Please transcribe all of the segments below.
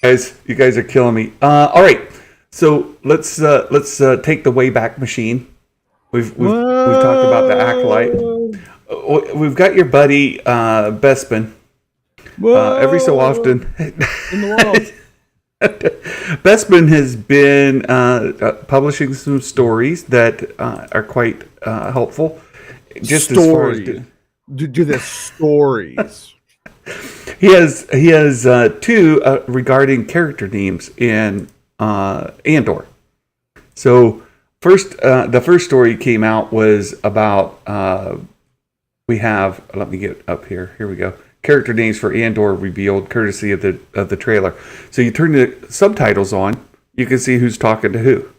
You guys are killing me. All right, so let's take the Wayback Machine. We've talked about the Acolyte. We've got your buddy Bespin. Every so often, in the world. Bespin has been publishing some stories that are quite helpful. Just Stories. as far as do the stories. he has two regarding character names in Andor. So the first story came out was about we have. Let me get up here. Here we go. Character names for Andor revealed, courtesy of the trailer. So you turn the subtitles on, you can see who's talking to who,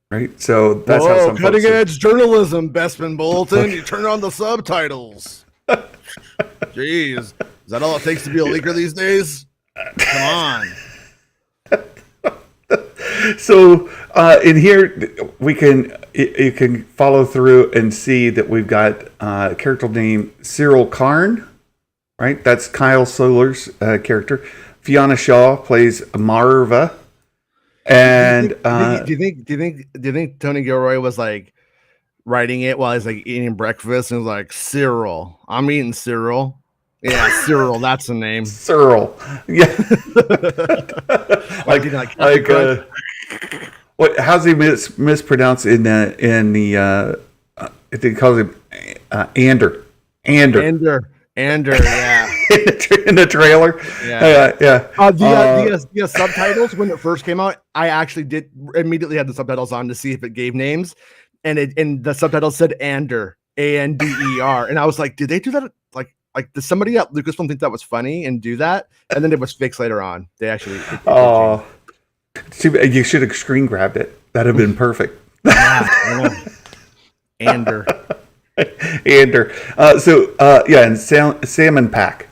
right? So that's how some cutting edge journalism, Bespin Bulletin. You turn on the subtitles. Jeez, is that all it takes to be a leaker these days? Come on. So in here you can follow through and see that we've got a character named Cyril Karn. Right, that's Kyle Solar's character. Fiona Shaw plays Marva, and do you think Tony Gilroy was like writing it while he's like eating breakfast and was like, Cyril, I'm eating Cyril. Yeah, Cyril, that's the name. Cyril, yeah. What? How's he mispronounced in the? They call him Andor. Andor, yeah. in the trailer. Yeah. The subtitles, when it first came out, I actually immediately had the subtitles on to see if it gave names. And the subtitles said Andor, Ander. And I was like, did they do that? Like did somebody at Lucasfilm think that was funny and do that? And then it was fixed later on. They actually. You should have screen grabbed it. That'd have been perfect. Yeah, Andor. Andor. And salmon pack.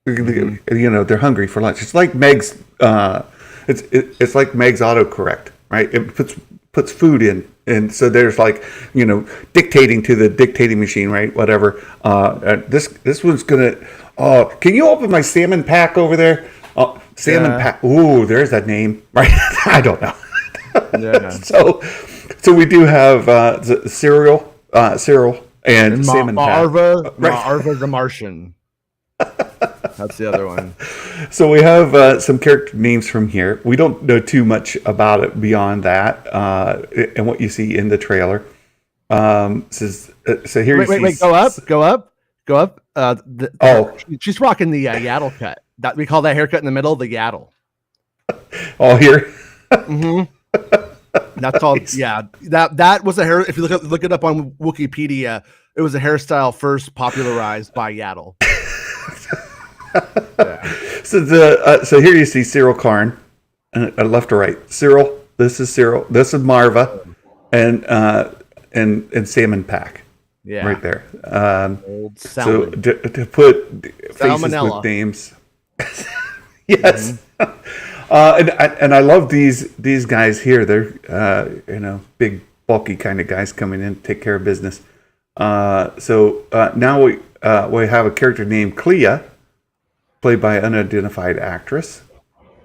You know, they're hungry for lunch. It's like Meg's. It's like Meg's autocorrect, right? It puts food in, and so there's like, you know, dictating to the dictating machine, right? Whatever. This one's gonna. Can you open my salmon pack over there? Salmon pack. Ooh, there's that name, right? I don't know. Yeah. So we do have Cyril. And salmon Marva, Marva the Martian. That's the other one. So we have some character names from here. We don't know too much about it beyond that, and what you see in the trailer. So here wait, go up. She's rocking the yaddle cut. That we call that haircut in the middle the yaddle. Oh, here. Mm-hmm. That's all. Yeah, that was a hair. If you look it up on Wikipedia, it was a hairstyle first popularized by Yaddle. Yeah. So here you see Cyril Karn, left to right. Cyril, this is Cyril. This is Marva, and Salmon Pack. Yeah, right there. Old so to put faces Salmonella with names. Yes. Mm-hmm. And I love these guys here. They're big bulky kind of guys coming in to take care of business. So now we have a character named Clea, played by an unidentified actress.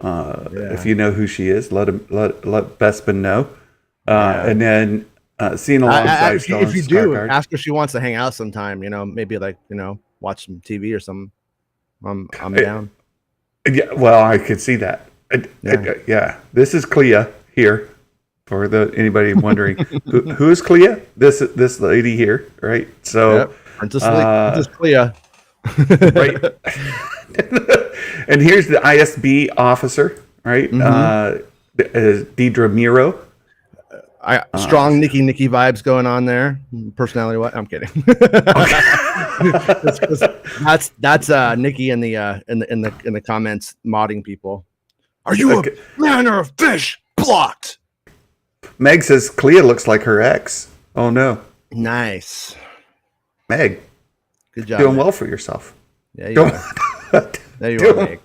If you know who she is, let Bespin know. And then seen alongside if you do, ask her if she wants to hang out sometime. Maybe watch some TV or something. I'm down. Yeah, well, I could see that. Yeah, this is Clea here. For anybody wondering, who is Clea? This lady here, right? So, Princess Clea, right? And here's the ISB officer, right? Mm-hmm. Deidre Miro. Strong Nikki vibes going on there. Personality, what? I'm kidding. that's Nikki in the comments modding people. Are you a man or a fish? Blocked. Meg says Clea looks like her ex. Oh no. Nice. Meg. Good job. Doing well for yourself. Yeah, you are. There you are, Meg.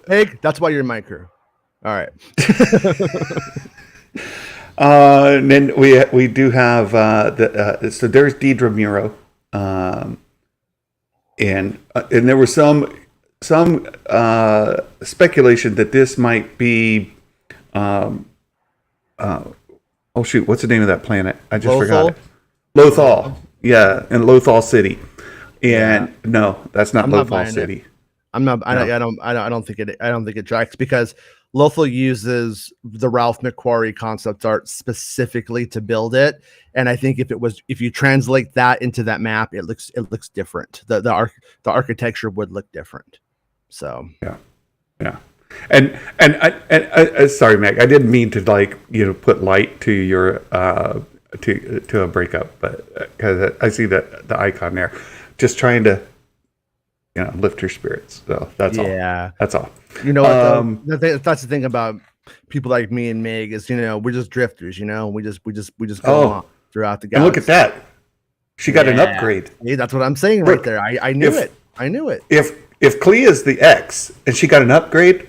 Meg, that's why you're in my crew. All right. And then we do have so there's Deidre Miro, and there were some some speculation that this might be. Oh shoot, what's the name of that planet? I just forgot it. Lothal. Yeah, in Lothal City. And no, that's not Lothal City. I'm not. I don't think it. I don't think it tracks because Lothal uses the Ralph McQuarrie concept art specifically to build it, and I think if you translate that into that map, it looks different. The architecture would look different. So yeah. And I sorry, Meg, I didn't mean to put light to your to a breakup, but because I see the icon there, just trying to lift your spirits. So that's all. Yeah, that's all. You know what? That's the thing about people like me and Meg is we're just drifters. We just go on throughout the galaxy. And look at that, she got an upgrade. Yeah, that's what I'm saying right there. I knew it. I knew it. If Clea's the X and she got an upgrade.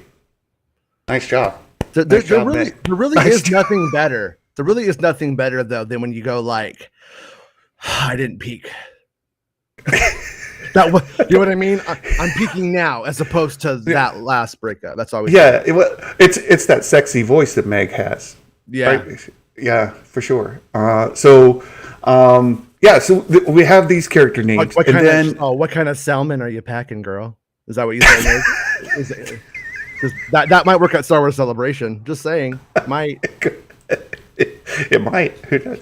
Nice job. There really is nothing better. There really is nothing better though than when you go like, I didn't peak. You know what I mean? I'm peaking now, as opposed to that last breakup. That's always it's that sexy voice that Meg has. Yeah, right? Yeah, for sure. So we have these character names. What kind of salmon are you packing, girl? Is that what you say? That might work at Star Wars Celebration. Just saying, might. It might. Who knows?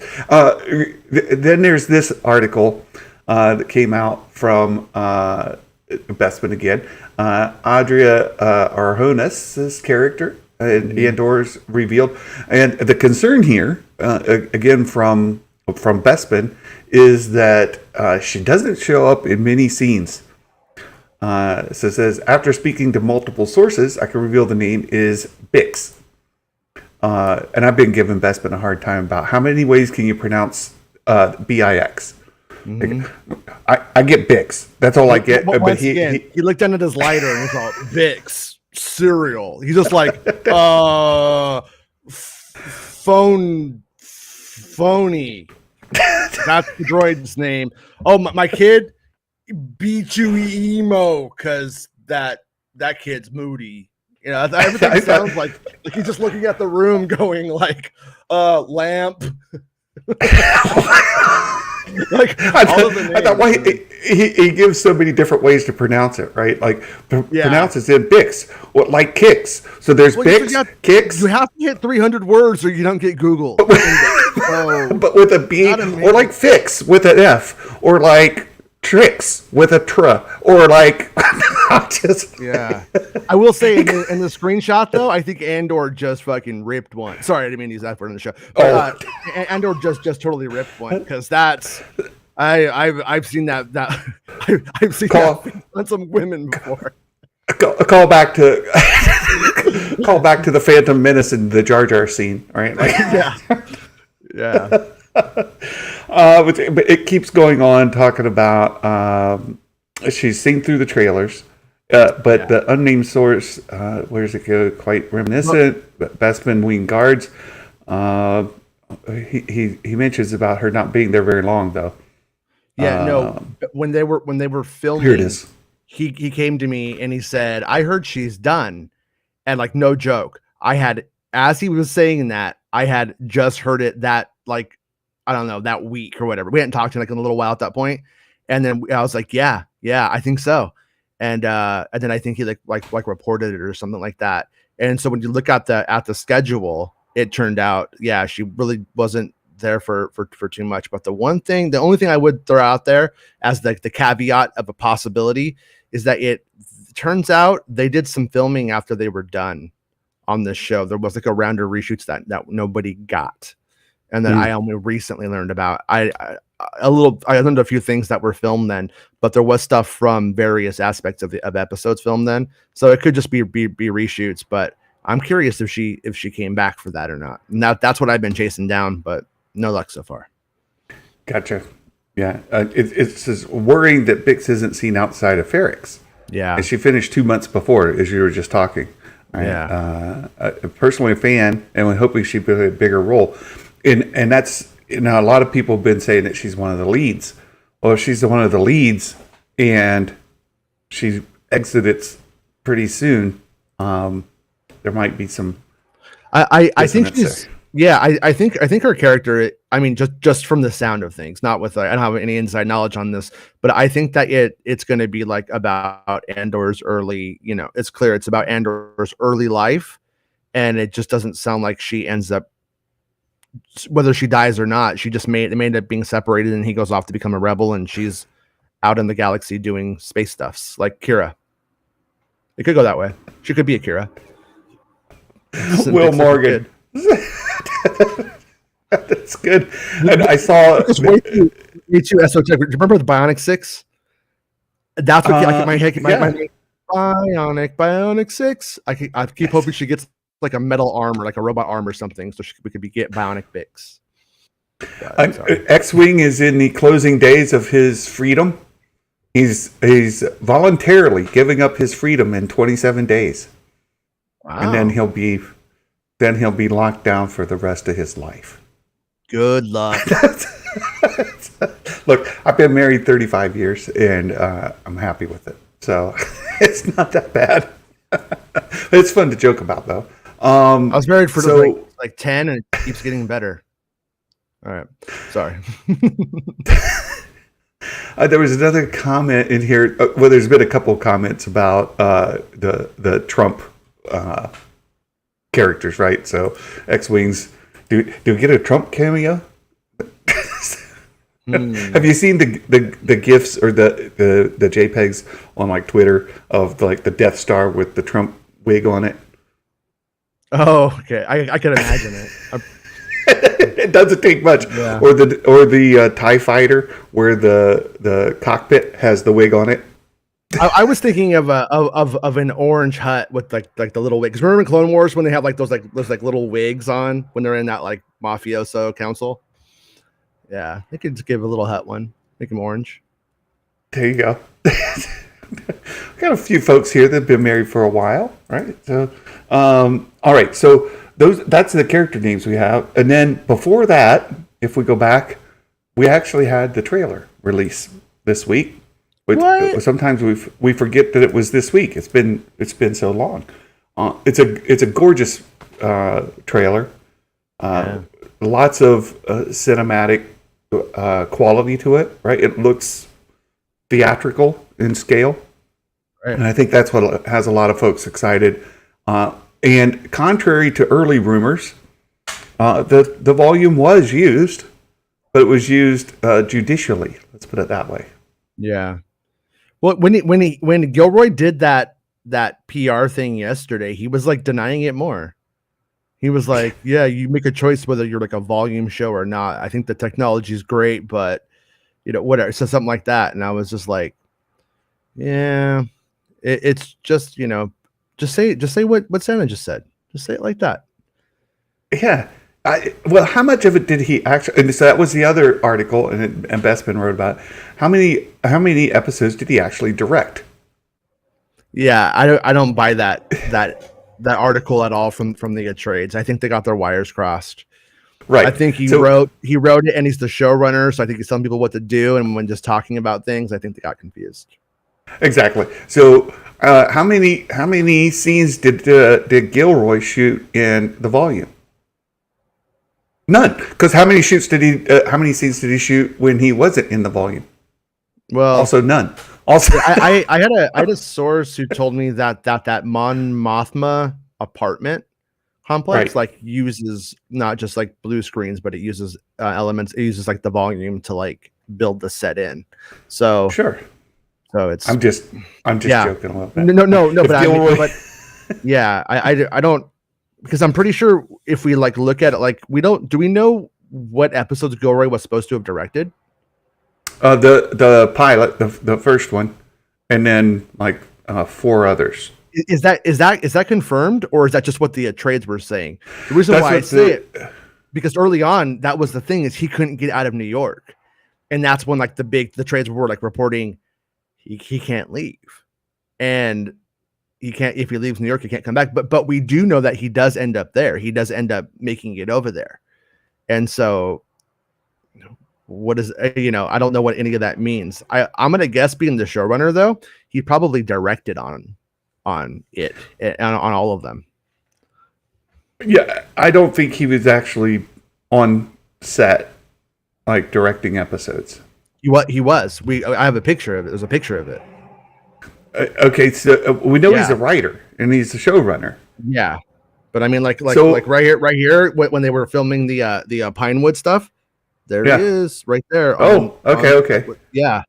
Then there's this article that came out from Bespin again. Adria Arjona's character and Andor's revealed, and the concern here, again from Bespin, is that she doesn't show up in many scenes. So it says, after speaking to multiple sources, I can reveal the name is Bix. And I've been giving Bespin a hard time about how many ways can you pronounce Bix. Mm-hmm. I get Bix. That's all I get. But he looked down at his lighter and was all Bix cereal. He's just like phony. That's the droid's name. Oh, my kid. B2E emo, because that kid's moody. Everything sounds like he's just looking at the room going like lamp. I thought why he gives so many different ways to pronounce it, right? Like pronounces it Bix, like kicks. So there's Bix, kicks. You have to hit 300 words or you don't get Google. But with a B, or like fix with an F, or like tricks with a tr, or like I will say in the screenshot though, I think Andor just fucking ripped one. Sorry, I didn't mean to use that word in the show. But, Andor just totally ripped one, because that's I've seen that I've seen that on some women before. Call back to the Phantom Menace and the Jar Jar scene, right? Like, yeah. But it keeps going on talking about she's seen through the trailers, but the unnamed source, where does it go? Quite reminiscent. Bespin Wing Guards. He mentions about her not being there very long though. When they were filming, here it is. He came to me and he said, "I heard she's done," and like no joke, as he was saying that, I had just heard it that like, I don't know, that week or whatever. We hadn't talked in a little while at that point. And then I was like, yeah, I think so. And then I think he like reported it or something like that. And so when you look at the schedule, it turned out, she really wasn't there for too much. But the only thing I would throw out there as the caveat of a possibility is that it turns out they did some filming after they were done on this show. There was like a round of reshoots that nobody got. And then I only recently learned about. I learned a few things that were filmed then, but there was stuff from various aspects of episodes filmed then. So it could just be reshoots. But I'm curious if she came back for that or not. And that's what I've been chasing down, but no luck so far. Gotcha. Yeah, it's just worrying that Bix isn't seen outside of Ferrix. Yeah, and she finished 2 months before, as you were just talking. Right? Yeah, personally a fan, and we're hoping she play a bigger role. And that's, a lot of people have been saying that she's one of the leads. Well, if she's one of the leads and she exited pretty soon, there might be some. I think dissonance she's yeah. I think her character. I mean, just from the sound of things, not with I don't have any inside knowledge on this, but I think that it's going to be like about Andor's early. You know, it's clear it's about Andor's early life, and it just doesn't sound like she ends up, whether she dies or not. She just may end up being separated, and he goes off to become a rebel, and she's out in the galaxy doing space stuffs like Kira. It could go that way. She could be a Kira. Will Morgan. That's good. And I saw it's way too esoteric. Do you remember the Bionic 6? That's what my Bionic 6. I keep hoping she gets like a metal arm or like a robot arm or something, so we could get Bionic Bix. X-Wing is in the closing days of his freedom. He's voluntarily giving up his freedom in 27 days. Wow. And then he'll be locked down for the rest of his life. Good luck. Look, I've been married 35 years, and I'm happy with it. So it's not that bad. It's fun to joke about, though. I was married for like 10, and it keeps getting better. All right. Sorry. There was another comment in here. Well, there's been a couple of comments about the Trump characters, right? So X-Wings, do we get a Trump cameo? Have you seen the GIFs or the JPEGs on like Twitter of like the Death Star with the Trump wig on it? Oh, okay. I can imagine it. It doesn't take much. Yeah. Or the TIE fighter where the cockpit has the wig on it. I was thinking of an orange hut with like the little wigs. Remember in Clone Wars when they have like those little wigs on when they're in that like mafioso council? Yeah, they could just give a little hut one, make them orange. There you go. Got a few folks here that have been married for a while, right? So, all right. So that's the character names we have, and then before that, if we go back, we actually had the trailer release this week. But sometimes we forget that it was this week. It's been so long. It's a gorgeous trailer. Lots of cinematic quality to it. Right, it looks theatrical in scale, right. And I think that's what has a lot of folks excited. And contrary to early rumors, the volume was used, but it was used judicially. Let's put it that way. Yeah. Well, when Gilroy did that PR thing yesterday, he was like denying it more. He was like, "Yeah, you make a choice whether you're like a volume show or not. I think the technology is great, but whatever." So something like that, and I was just like, "Yeah, it's just just say what Santa just said. Just say it like that." Yeah. Well, how much of it did he actually? And so that was the other article, and Bespin wrote about it. How many episodes did he actually direct? Yeah, I don't buy that article at all from the trades. I think they got their wires crossed. Right. I think he wrote it, and he's the showrunner, so I think he's telling people what to do. And when just talking about things, I think they got confused. Exactly. So, how many scenes did Gilroy shoot in the volume? None, because how many scenes did he shoot when he wasn't in the volume? Well, also none. Also, I had a source who told me that Mon Mothma apartment complex like uses not just like blue screens, but it uses elements. It uses like the volume to like build the set in. So sure. So it's I'm just joking a little bit. No, but yeah, I don't. Because I'm pretty sure if we like look at it, like do we know what episodes Gilroy was supposed to have directed? The pilot, the first one, and then like 4 others. Is that confirmed, or is that just what the trades were saying? The reason why I say it, because early on that was the thing, is he couldn't get out of New York, and that's when like the trades were like reporting he can't leave, and he can't, if he leaves New York, he can't come back. But we do know that he does end up there. He does end up making it over there. And so what is, I don't know what any of that means. I'm going to guess, being the showrunner though, he probably directed on on it, on all of them. Yeah, I don't think he was actually on set, like directing episodes. He was. I have a picture of it. There's a picture of it. Okay, so we know he's Yeah. a writer and he's a showrunner. Yeah, but I mean, like So- right here, when they were filming the Pinewood stuff, there Yeah. he is, right there. Oh, okay. Yeah,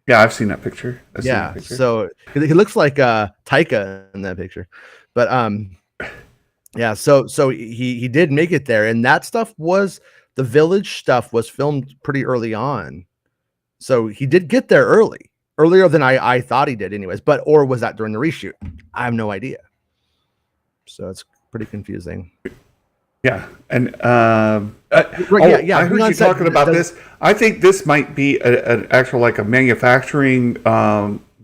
Yeah, I've seen that picture. I've seen yeah. that picture. So he looks like Taika in that picture, but yeah. So he did make it there, and that stuff was the village stuff was filmed pretty early on, so he did get there earlier than I thought he did, anyways. But or was that during the reshoot? I have no idea. So it's pretty confusing. Yeah, and Right, yeah. I heard you talking about this. I think this might be an actual like a manufacturing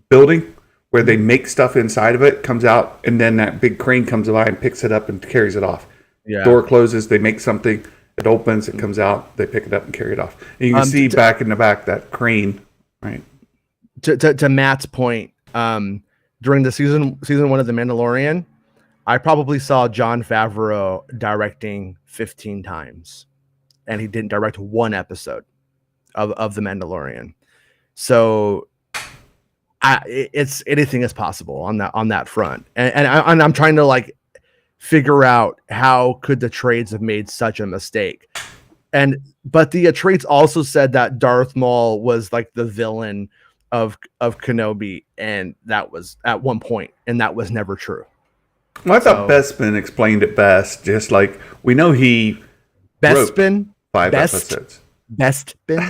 building where they make stuff inside of it, comes out, and then that big crane comes by and picks it up and carries it off. Yeah. Door closes, they make something, it opens, it comes out, they pick it up and carry it off. And you can see back in the back that crane, right? To Matt's point, during the season 1 of The Mandalorian, I probably saw Jon Favreau directing 15 times, and he didn't direct one episode of The Mandalorian. So it's anything is possible on that front, and I'm trying to like figure out how could the trades have made such a mistake. But the trades also said that Darth Maul was like the villain of Kenobi, and that was at one point, and that was never true. Well, I thought Bespin explained it best. Just like we know he Bespin, wrote 5 episodes. Bespin.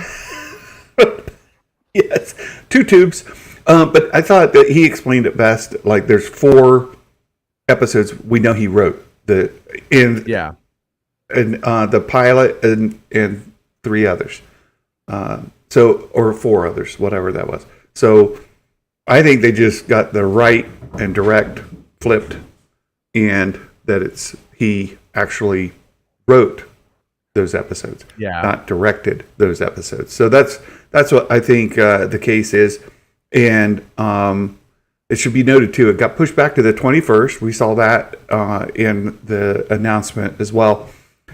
Yes, 2 tubes. But I thought that he explained it best. Like there's 4 episodes we know he wrote the pilot and 3 others. Or 4 others, whatever that was. So I think they just got the right and direct flipped, and that he actually wrote those episodes, not directed those episodes. So that's what I think the case is, and it should be noted too. It got pushed back to the 21st. We saw that in the announcement as well,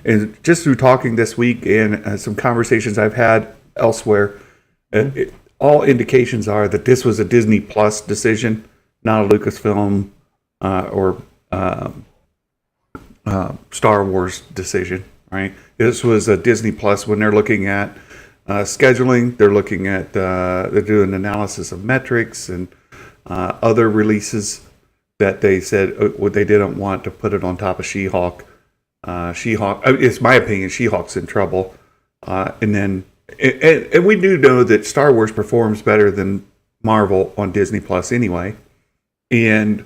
and just through talking this week and some conversations I've had elsewhere, all indications are that this was a Disney Plus decision, not a Lucasfilm or Star Wars decision, right? This was a Disney Plus when they're looking at scheduling. They're looking at they're doing analysis of metrics and other releases that they said they didn't want to put it on top of She-Hulk. She-Hulk, it's my opinion, She-Hulk's in trouble, and then. And we do know that Star Wars performs better than Marvel on Disney Plus anyway. And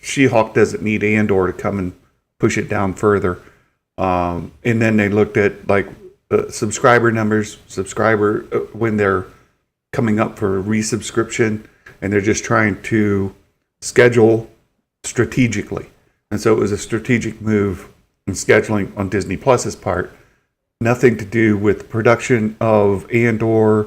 She-Hulk doesn't need Andor to come and push it down further. And then they looked at like subscriber numbers, when they're coming up for resubscription, and they're just trying to schedule strategically. And so it was a strategic move in scheduling on Disney Plus's part. Nothing to do with production of Andor.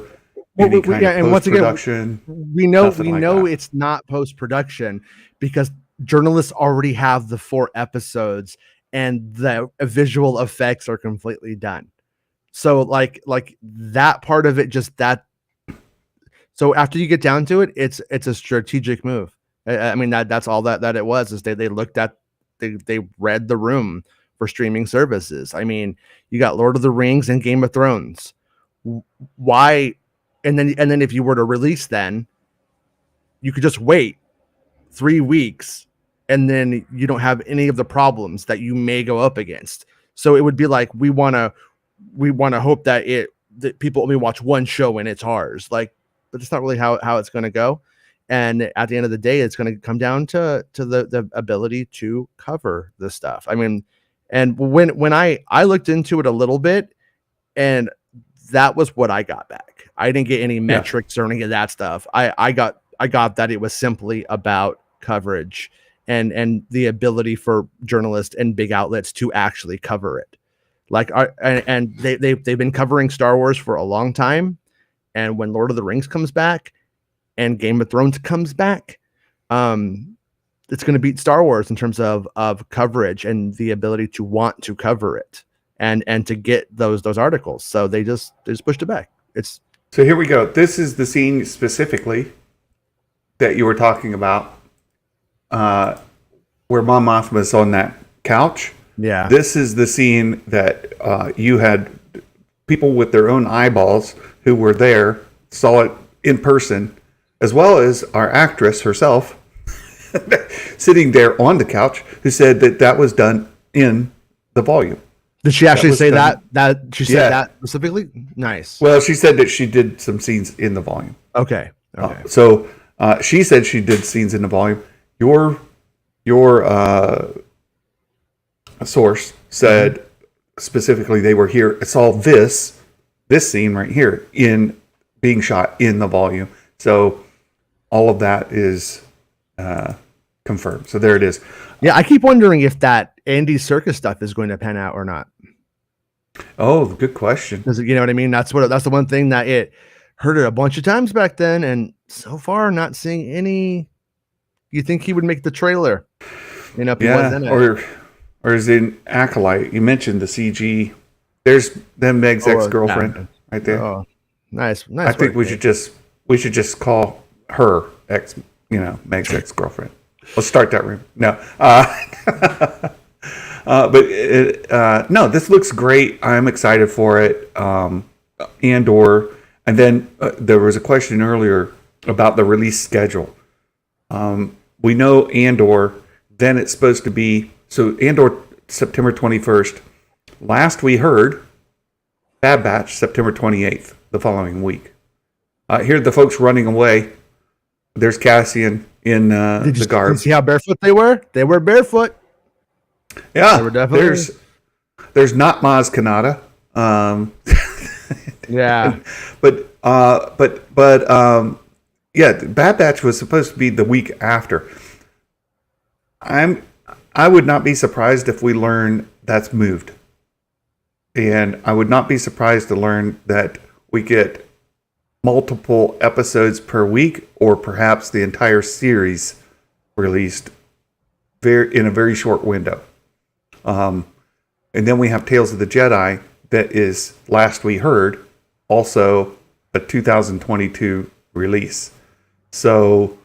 And once again, we know like it's not post-production because journalists already have the 4 episodes and the visual effects are completely done. So like that part of it, just that. So after you get down to it, it's a strategic move. I mean that's all that it was. Is they looked at they read the room for streaming services. I mean, you got Lord of the Rings and Game of Thrones. Why? And then if you were to release, then you could just wait 3 weeks, and then you don't have any of the problems that you may go up against. So it would be like we want to hope that people only watch one show and it's ours. Like, but it's not really how it's going to go. And at the end of the day, it's going to come down to the ability to cover this stuff. I mean. And when I looked into it a little bit, and that was what I got back. I didn't get any metrics or any of that stuff. I got that it was simply about coverage and the ability for journalists and big outlets to actually cover it. Like, and they've been covering Star Wars for a long time. And when Lord of the Rings comes back and Game of Thrones comes back, it's going to beat Star Wars in terms of coverage and the ability to want to cover it and to get those articles. So they just pushed it back. It's So here we go. This is the scene specifically that you were talking about, where Mon Mothma's on that couch. yeah. This is the scene that you had people with their own eyeballs who were there, saw it in person, as well as our actress herself sitting there on the couch, who said that that was done in the volume. Did she actually say done. that she said that specifically? Nice. Well, she said that she did some scenes in the volume. Okay. So she said she did scenes in the volume. Your source said specifically they were here. It's all this scene right here in being shot in the volume. So all of that is confirmed. So there it is. Yeah, I keep wondering if that Andy Serkis stuff is going to pan out or not. Oh, good question. Because you know what I mean? That's the one thing that it heard it a bunch of times back then, and so far not seeing any. You think he would make the trailer? You know, or is it an Acolyte? You mentioned the CG. There's then Meg's ex-girlfriend right there. Oh, nice. I think we should just call her Meg's ex-girlfriend. Let's start that room. No, no, this looks great. I'm excited for it. Andor, and then there was a question earlier about the release schedule. We know Andor. Then it's supposed to be Andor September 21st. Last we heard, Bad Batch September 28th, the following week. Here are the folks running away. There's Cassian in the garb. Did you see how barefoot they were? They were barefoot. Yeah, they were definitely. There's not Maz Kanata. Yeah, but yeah, Bad Batch was supposed to be the week after. I would not be surprised if we learn that's moved, and I would not be surprised to learn that we get multiple episodes per week, or perhaps the entire series released in a very short window. And then we have Tales of the Jedi that is, last we heard, also a 2022 release. So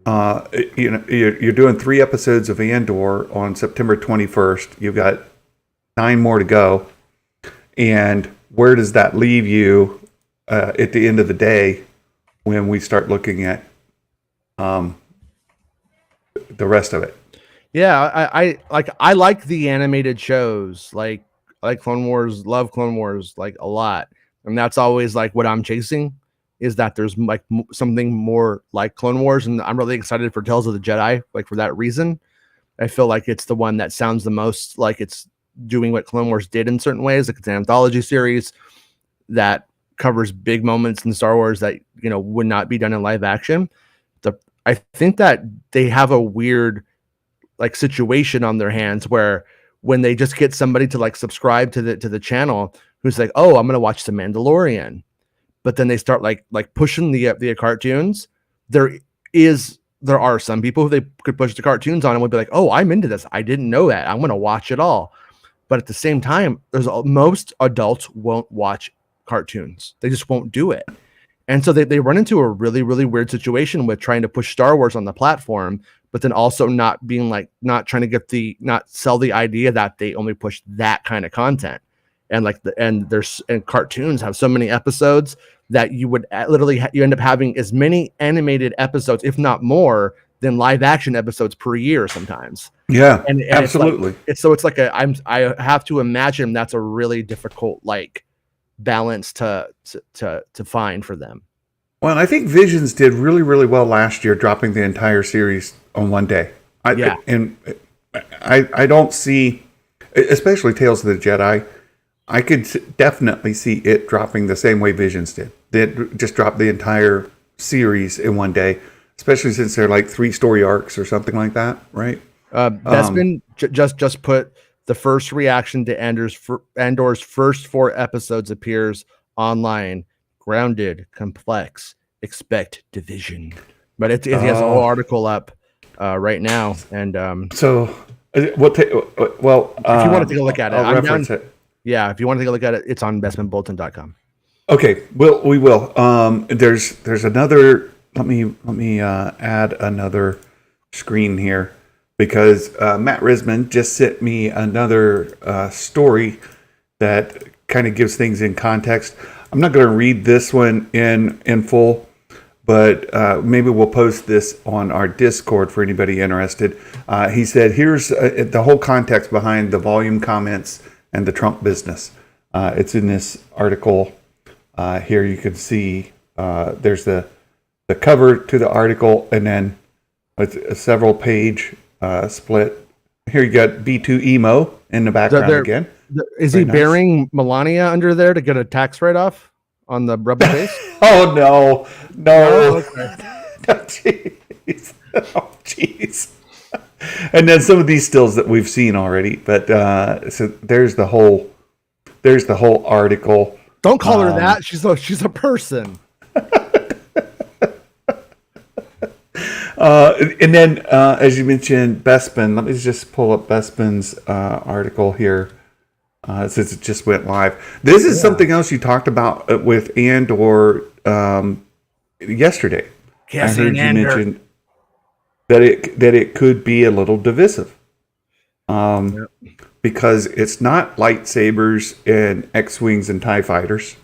you're doing 3 episodes of Andor on September 21st. You've got 9 more to go. And where does that leave you at the end of the day when we start looking at the rest of it? Yeah, I like the animated shows, like Clone Wars, love Clone Wars like a lot, and that's always like what I'm chasing, is that there's like something more like Clone Wars, and I'm really excited for Tales of the Jedi, like for that reason. I feel like it's the one that sounds the most like it's doing what Clone Wars did in certain ways, like it's an anthology series that covers big moments in Star Wars that would not be done in live action. I think that they have a weird like situation on their hands where when they just get somebody to like subscribe to the channel who's like, oh, I'm gonna watch The Mandalorian, but then they start like pushing the cartoons. There are some people who they could push the cartoons on and would be like, oh, I'm into this. I didn't know that. I'm gonna watch it all. But at the same time, most adults won't watch cartoons. They just won't do it. And so they run into a really, really weird situation with trying to push Star Wars on the platform, but then also not trying to not sell the idea that they only push that kind of content. And and cartoons have so many episodes that you would literally you end up having as many animated episodes, if not more, than live action episodes per year sometimes. Yeah, and absolutely. It's like I have to imagine that's a really difficult like balance to find for them. Well, I think Visions did really, really well last year, dropping the entire series on one day. I don't see, especially Tales of the Jedi, I could definitely see it dropping the same way Visions did. They just dropped the entire series in one day, especially since they're like 3 story arcs or something like that, right? Bespin just put the first reaction to Andor's first 4 episodes appears online. Grounded, complex, expect division. But it has a whole article up right now, and So we'll take. Well, if you want to take a look at it, I'll reference it. Yeah, if you want to take a look at it, it's on bestmanbulletin.com. Okay, we will. There's another. Let me add another screen here because Matt Risman just sent me another story that kind of gives things in context. I'm not going to read this one in full, but maybe we'll post this on our Discord for anybody interested. He said, here's the whole context behind the volume comments and the Trump business. It's in this article. Here you can see there's the cover to the article, and then it's a several page split. Here you got B2 Emo in the background again. Is he burying Melania under there to get a tax write-off on the rebel base? Oh, no. Okay. Jeez. Oh, jeez. And then some of these stills that we've seen already. But so there's the whole article. Don't call her that. She's a person. And then, as you mentioned, Bespin. Let me just pull up Bespin's article here, since it just went live. This is something else you talked about with Andor yesterday. I heard you mention that it could be a little divisive, because it's not lightsabers and X-wings and TIE fighters.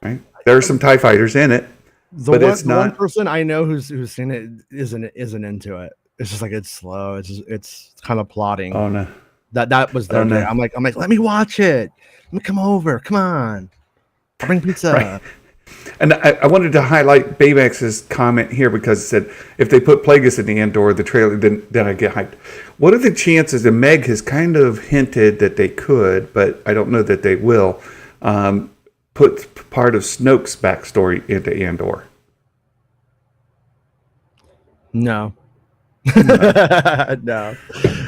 Right? There are some TIE fighters in it. The one person I know who's seen it isn't into it. It's just like it's slow. It's kind of plotting. Oh no, that was there. I'm like, let me watch it. Let me come over. Come on, I'll bring pizza. Right. And I wanted to highlight Baymax's comment here because it said if they put Plagueis in the Andor, the trailer, then I get hyped. What are the chances? And Meg has kind of hinted that they could, but I don't know that they will. Put part of Snoke's backstory into Andor. No. No.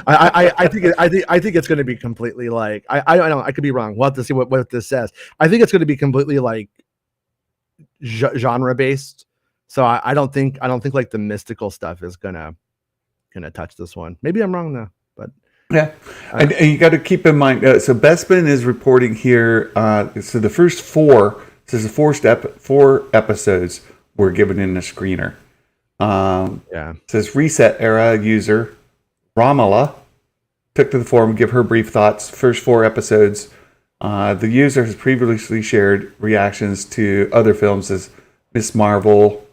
I think it's going to be completely like I don't know. I could be wrong. We'll have to see what this says. I think it's going to be completely like genre based. So I don't think like the mystical stuff is gonna touch this one. Maybe I'm wrong though, but. Yeah, and you got to keep in mind. So Bespin is reporting here. So the first four episodes were given in the screener. It says reset era user Ramala took to the forum to give her brief thoughts. First 4 episodes. The user has previously shared reactions to other films as Miss Marvel,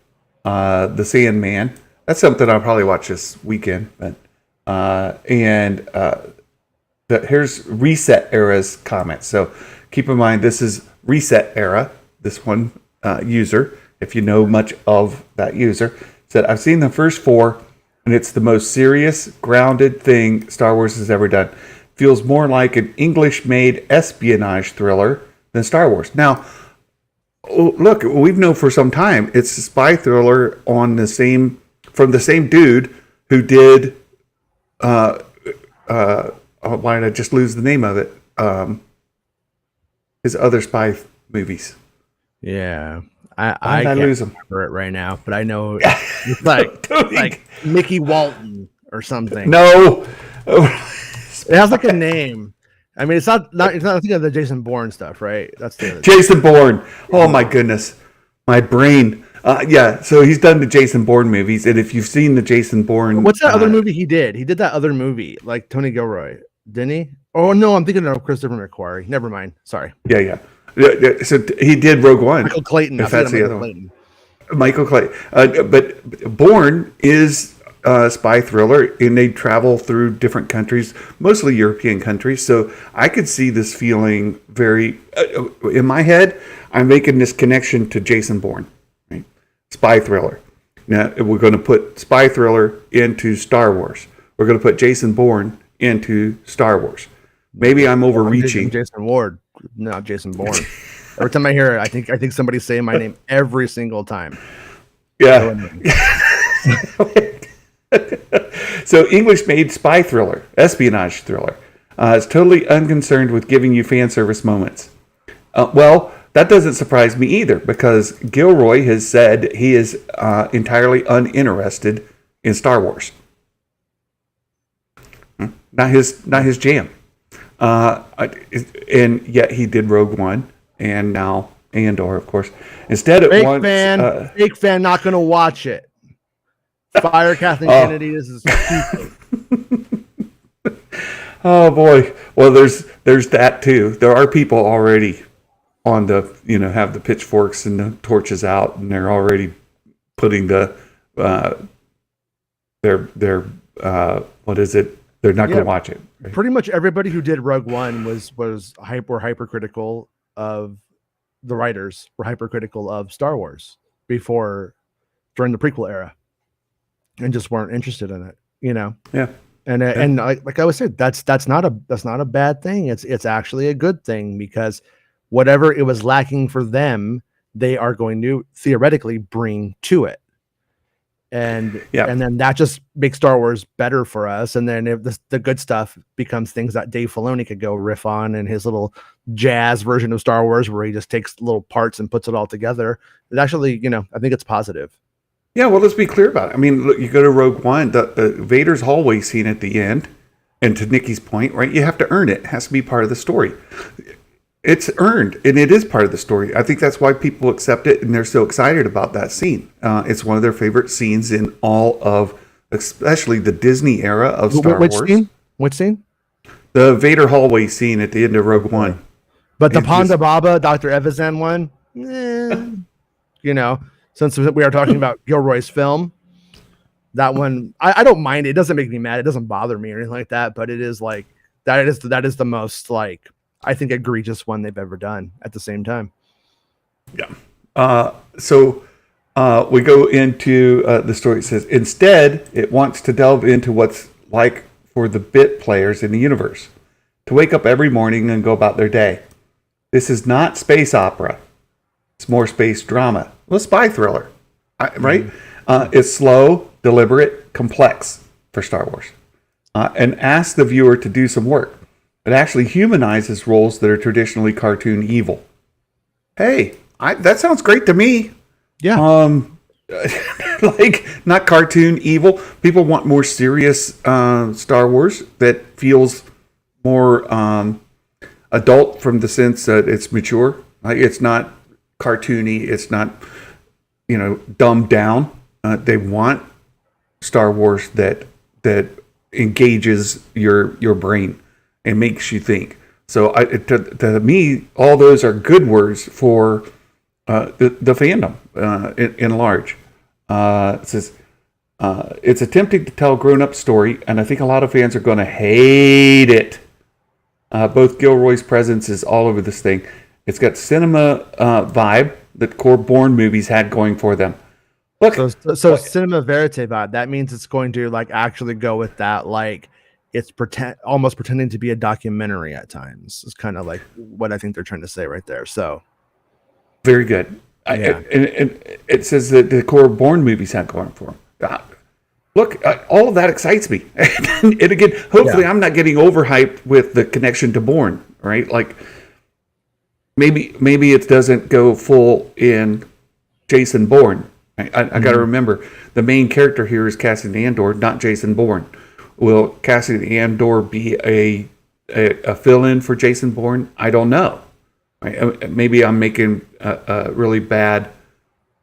The Sandman. That's something I'll probably watch this weekend, but. Here's Reset Era's comments. So keep in mind, this is Reset Era, this one user. If you know much of that user, said, I've seen the first 4, and it's the most serious, grounded thing Star Wars has ever done. Feels more like an English-made espionage thriller than Star Wars. Now, look, we've known for some time it's a spy thriller from the same dude who did. Why did I just lose the name of it? His other spy movies. Yeah, I can't lose him for it right now, but I know it's like Mickey Walton or something. No, it has like a name. I mean, it's not thinking of the Jason Bourne stuff, right? That's the Jason Bourne. Oh my goodness, my brain. So he's done the Jason Bourne movies, and if you've seen the Jason Bourne, what's that other movie he did? He did that other movie, like Tony Gilroy, didn't he? Oh no, I'm thinking of Christopher McQuarrie. Never mind. Sorry. Yeah. So he did Rogue One. Michael Clayton. If that's the other one. Michael Clayton. But Bourne is a spy thriller, and they travel through different countries, mostly European countries. So I could see this feeling very. In my head, I'm making this connection to Jason Bourne. Spy thriller. Now we're going to put spy thriller into Star Wars. We're going to put Jason Bourne into Star Wars. Maybe I'm overreaching. Jason Ward, not Jason Bourne. Every time I hear it, I think somebody's saying my name every single time. Yeah. So English-made spy thriller, espionage thriller. It's totally unconcerned with giving you fan service moments. that doesn't surprise me either, because Gilroy has said he is entirely uninterested in Star Wars. Not his jam. And yet he did Rogue One, and now Andor, of course. Instead, it wants fake fan, not going to watch it. Fire Kathleen Kennedy. This is stupid. Oh boy. Well, there's that too. There are people already on the, have the pitchforks and the torches out, and they're already putting the their what is it? They're not going to watch it. Right? Pretty much everybody who did Rogue One was hypercritical of the writers, were hypercritical of Star Wars during the prequel era, and just weren't interested in it. Yeah. And like I was saying, that's not a bad thing. It's actually a good thing, because whatever it was lacking for them, they are going to theoretically bring to it. And then that just makes Star Wars better for us. And then if the good stuff becomes things that Dave Filoni could go riff on in his little jazz version of Star Wars, where he just takes little parts and puts it all together. It actually, I think it's positive. Yeah, well, let's be clear about it. I mean, look, you go to Rogue One, the Vader's hallway scene at the end, and to Nikki's point, right, you have to earn it. It has to be part of the story. It's earned, and it is part of the story. I think that's why people accept it, and they're so excited about that scene. It's one of their favorite scenes in all of, especially the Disney era of Star Wars. Which scene? The Vader hallway scene at the end of Rogue One. But the Ponda Baba, Dr. Evazan one, since we are talking about Gilroy's film, that one, I don't mind. It doesn't make me mad. It doesn't bother me or anything like that. But it is like, that is the most, like, I think, egregious one they've ever done at the same time. Yeah. So we go into the story. It says, instead, it wants to delve into what's like for the bit players in the universe, to wake up every morning and go about their day. This is not space opera. It's more space drama. Well, spy thriller, right? It's slow, deliberate, complex for Star Wars, and asks the viewer to do some work. It actually humanizes roles that are traditionally cartoon evil. Hey, that sounds great to me. Yeah. Like, not cartoon evil. People want more serious Star Wars that feels more adult, from the sense that it's mature. Like, it's not cartoony. It's not, dumbed down. They want Star Wars that engages your brain and makes you think. So to me, all those are good words for the fandom in large. It says, it's attempting to tell a grown-up story, and I think a lot of fans are going to hate it. Both Gilroy's presence is all over this thing. It's got cinema vibe that core Bourne movies had going for them. Look, so cinema verite vibe. That means it's going to, like, actually go with that, like, it's almost pretending to be a documentary at times. It's kind of like what I think they're trying to say right there. So very good. Yeah. And it says that the core Bourne movies had going for them. Look, all of that excites me. And again, hopefully I'm not getting overhyped with the connection to Bourne, right? Like, maybe it doesn't go full in Jason Bourne. I got to remember, the main character here is Cassian Andor, not Jason Bourne. Will Cassian Andor be a fill-in for Jason Bourne? I don't know. Right? Maybe I'm making a really bad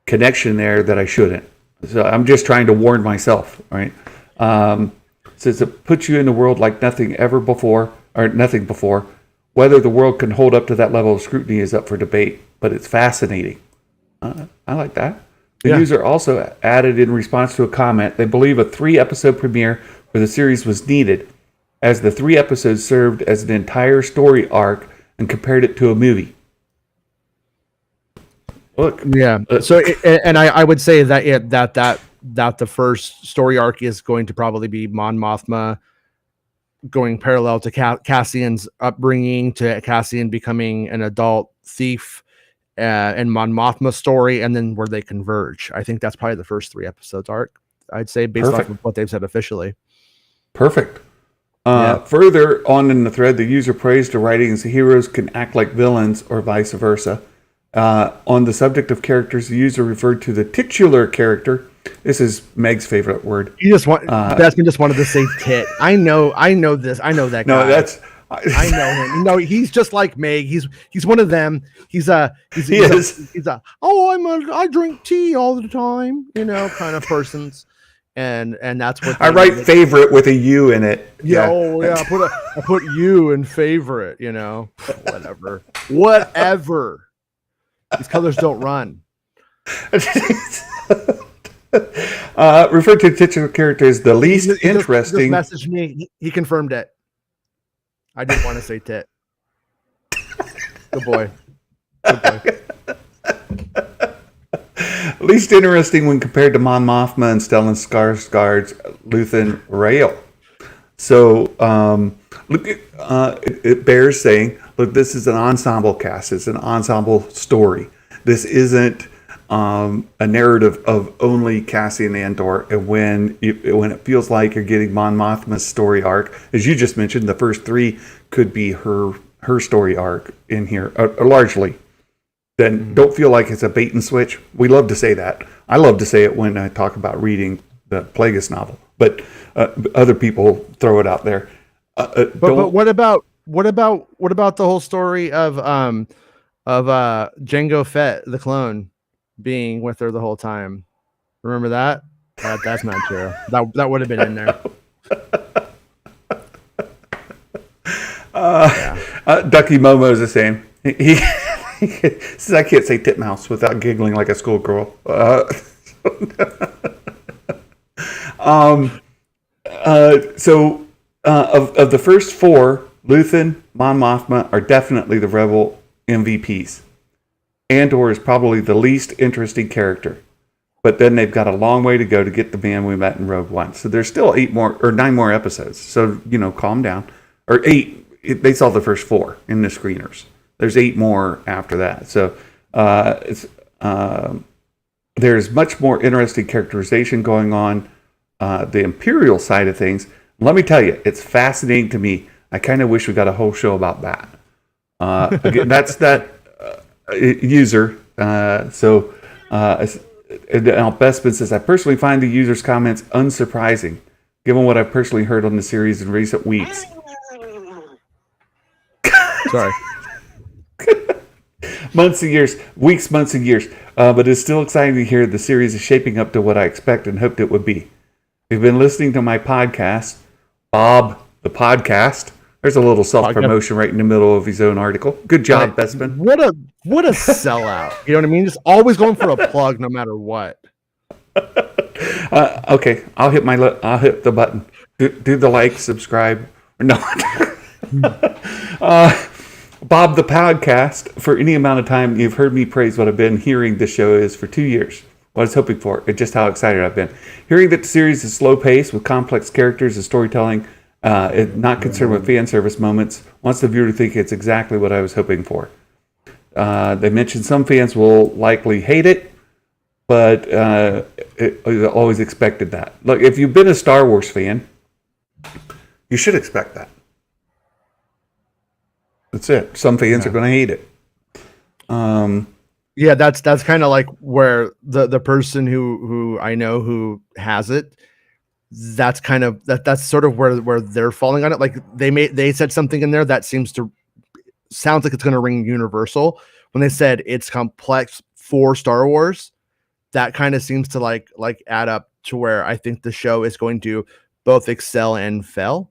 connection there that I shouldn't. So I'm just trying to warn myself. Right? Says it puts you in the world like nothing before. Whether the world can hold up to that level of scrutiny is up for debate, but it's fascinating. I like that. The user also added, in response to a comment, they believe a 3-episode premiere for the series was needed, as the 3 episodes served as an entire story arc, and compared it to a movie. Look, So, and I would say that that the first story arc is going to probably be Mon Mothma going parallel to Cassian's upbringing, to Cassian becoming an adult thief, and Mon Mothma's story, and then where they converge. I think that's probably the first 3 episodes arc, I'd say, based off of what they've said officially. Perfect. Further on in the thread, the user praised the writing as the heroes can act like villains or vice versa. On the subject of characters, the user referred to the titular character. This is Meg's favorite word. Bespin just wanted to say tit. I know this. I know that guy. No, that's. I know him. No, he's just like Meg. He's one of them. I drink tea all the time, kind of persons. And that's what I write favorite with a U in it. Yeah. Oh yeah. I put you in favorite, whatever. These colors don't run. Referred to the titular character as the least interesting. Just messaged me. He confirmed it. I didn't want to say tit. Good boy. Least interesting when compared to Mon Mothma and Stellan Skarsgård's Luthen Rael. So, it bears saying, look, this is an ensemble cast. It's an ensemble story. This isn't a narrative of only Cassian Andor. And when it feels like you're getting Mon Mothma's story arc, as you just mentioned, the first 3 could be her story arc in here, largely. Then don't feel like it's a bait and switch. We love to say that. I love to say it when I talk about reading the Plagueis novel, but other people throw it out there. But what about the whole story of Jango Fett, the clone, being with her the whole time? Remember that? That's not true. That would have been in there. Ducky Momo is the same. He says I can't say titmouse without giggling like a schoolgirl. So of the first 4, Luthen, Mon Mothma are definitely the Rebel MVPs. Andor is probably the least interesting character, but then they've got a long way to go to get the man we met in Rogue One. So there's still 9 more episodes. So calm down. Or 8. They saw the first 4 in the screeners. There's 8 more after that. So there's much more interesting characterization going on. The Imperial side of things, let me tell you, it's fascinating to me. I kind of wish we got a whole show about that. Again, that's that user. Now Bespin says, I personally find the user's comments unsurprising, given what I've personally heard on the series in recent weeks. Sorry. Months and years. But it's still exciting to hear the series is shaping up to what I expected and hoped it would be. You've been listening to my podcast, Bob the Podcast. There's a little self-promotion right in the middle of his own article. Good job, Bespin. What a sellout. You know what I mean? Just always going for a plug no matter what. Okay, I'll hit the button. Do the like, subscribe. No. Bob the Podcast, for any amount of time you've heard me praise what I've been hearing this show is for 2 years. What I was hoping for, and just how excited I've been. Hearing that the series is slow paced with complex characters and storytelling, not concerned with fan service moments, wants the viewer to think it's exactly what I was hoping for. They mentioned some fans will likely hate it, but I always expected that. Look, if you've been a Star Wars fan, you should expect that. That's it. Some fans are going to hate it. Yeah, that's kind of like where the person who I know who has it, that's kind of that's sort of where they're falling on it. Like they said something in there that sounds like it's going to ring universal when they said it's complex for Star Wars. That kind of seems to like add up to where I think the show is going to both excel and fail,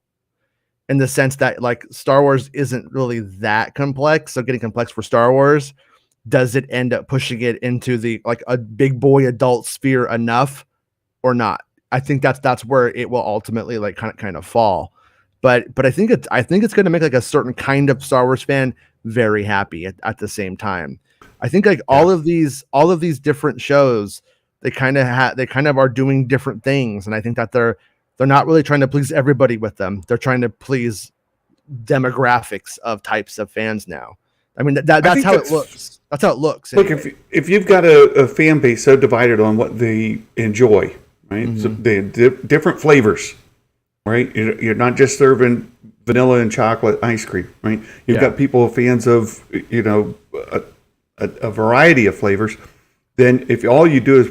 in the sense that like Star Wars isn't really that complex. So getting complex for Star Wars, does it end up pushing it into the like a big boy adult sphere enough or not? I think that's where it will ultimately like kind of fall. But I think it's going to make like a certain kind of Star Wars fan very happy at the same time. I think like all of these different shows, they kind of are doing different things, and I think that they're not really trying to please everybody with them. They're trying to please demographics of types of fans now. I mean, that's how it looks. That's how it looks. Look, anyway. if you've got a fan base so divided on what they enjoy, right? Mm-hmm. So the different flavors, right? You're not just serving vanilla and chocolate ice cream, right? You've got people fans of, a variety of flavors, then if all you do is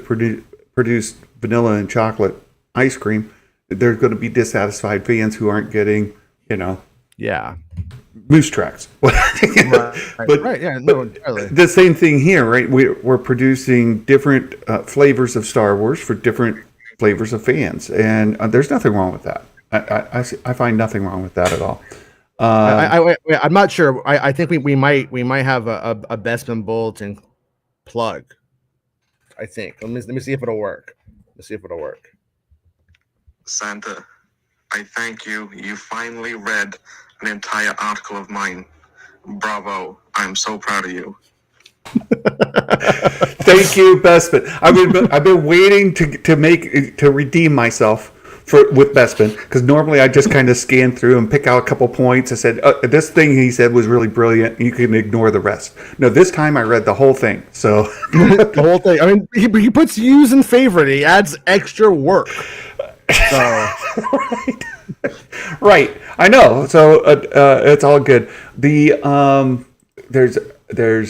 produce vanilla and chocolate ice cream, there's going to be dissatisfied fans who aren't getting, Yeah. moose tracks. But Yeah, no, entirely. the same thing here, right? We're producing different flavors of Star Wars for different flavors of fans, and there's nothing wrong with that. I find nothing wrong with that at all. I'm not sure. I think we might have a Bespin bulletin plug. I think. Let me see if it'll work. Santa, I thank you. You finally read an entire article of mine. Bravo. I'm so proud of you. Thank you, Bespin. I've been waiting to redeem myself with Bespin, because normally I just kind of scan through and pick out a couple points. I said, this thing he said was really brilliant. You can ignore the rest. No, this time I read the whole thing. So the whole thing. I mean, he puts yous in favorite. He adds extra work. So right. I know. So it's all good. There's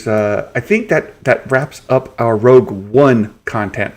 I think that wraps up our Rogue One content.